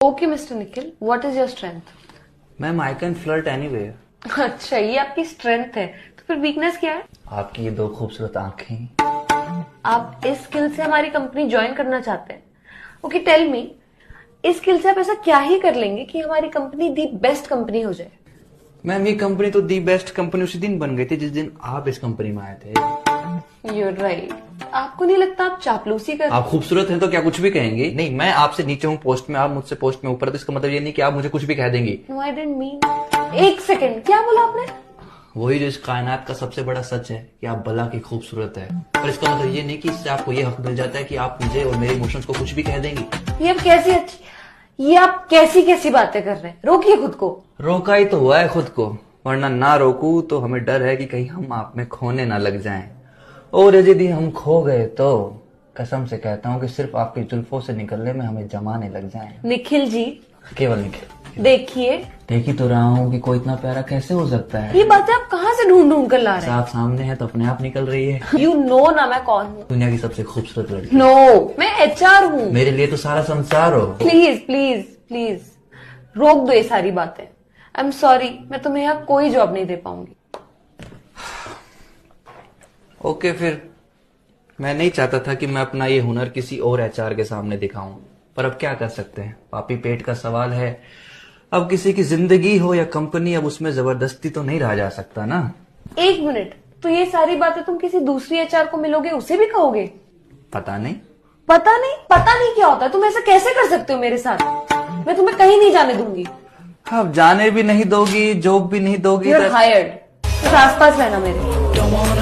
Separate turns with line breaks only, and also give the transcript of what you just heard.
Okay mister Nikhil, what is your strength?
Ma'am I can flirt anywhere.
अच्छा, ये आपकी strength है, तो फिर वीकनेस क्या है?
आपकी ये दो खूबसूरत आंखें।
आप इस स्किल से हमारी कंपनी ज्वाइन करना चाहते हैं? ओके टेल मी, इस स्किल से आप ऐसा क्या ही कर लेंगे कि हमारी कंपनी दी बेस्ट कंपनी हो जाए?
मैम ये कंपनी तो दी बेस्ट कंपनी उसी दिन बन गई थी जिस दिन आप इस कंपनी में आए थे।
You're right. आपको नहीं लगता आप चापलूसी कर?
आप खूबसूरत हैं तो क्या कुछ भी कहेंगे? नहीं, मैं आपसे नीचे हूँ पोस्ट में, आप मुझसे पोस्ट में ऊपर, तो इसका मतलब ये नहीं कि आप मुझे कुछ भी कह देंगी।
No I didn't mean. एक सेकेंड, क्या बोला आपने?
वही जो इस कायनात का सबसे बड़ा सच है कि आप भला की खूबसूरत है, पर इसका मतलब ये नहीं कि इससे आपको ये हक मिल जाता है कि आप मुझे और मेरे इमोशंस को कुछ भी कह देंगी।
ये आप कैसी कैसी बातें कर रहे हैं? रोकिए खुद को।
रोका ही तो हुआ है खुद को, वरना ना रोकू तो हमें डर है कि कहीं हम आप में खोने ना लग जाएं, और यदि हम खो गए तो कसम से कहता हूँ कि सिर्फ आपकी जुल्फों से निकलने में हमें जमाने लग जाएं।
निखिल जी,
केवल निखिल।
देखिए,
देख ही तो रहा हूँ कि कोई इतना प्यारा कैसे हो सकता है।
ये बातें आप कहाँ से ढूंढ ढूंढ कर ला रहे हैं?
आप सामने है तो अपने आप निकल रही है।
यू नो ना मैं कौन हूँ?
दुनिया की सबसे खूबसूरत लड़की।
नो, मैं HR हूँ।
मेरे लिए तो सारा संसार हो।
प्लीज प्लीज प्लीज रोक दो ये सारी बातें। आई एम सॉरी, मैं तुम्हें यहाँ कोई जॉब नहीं दे पाऊंगी।
ओके फिर, मैं नहीं चाहता था कि मैं अपना ये हुनर किसी और HR के सामने दिखाऊं, पर अब क्या कर सकते हैं, पापी पेट का सवाल है। अब किसी की जिंदगी हो या कंपनी, अब उसमें जबरदस्ती तो नहीं रहा जा सकता ना।
एक मिनट, तो ये सारी बातें तुम किसी दूसरी HR को मिलोगे उसे भी कहोगे?
पता नहीं।
पता नहीं? पता नहीं क्या होता है? तुम ऐसा कैसे कर सकते हो मेरे साथ? मैं तुम्हें कहीं नहीं जाने दूंगी।
अब जाने भी नहीं दोगी, जॉब भी नहीं दोगी।
You're hired। बस आसपास रहना मेरे।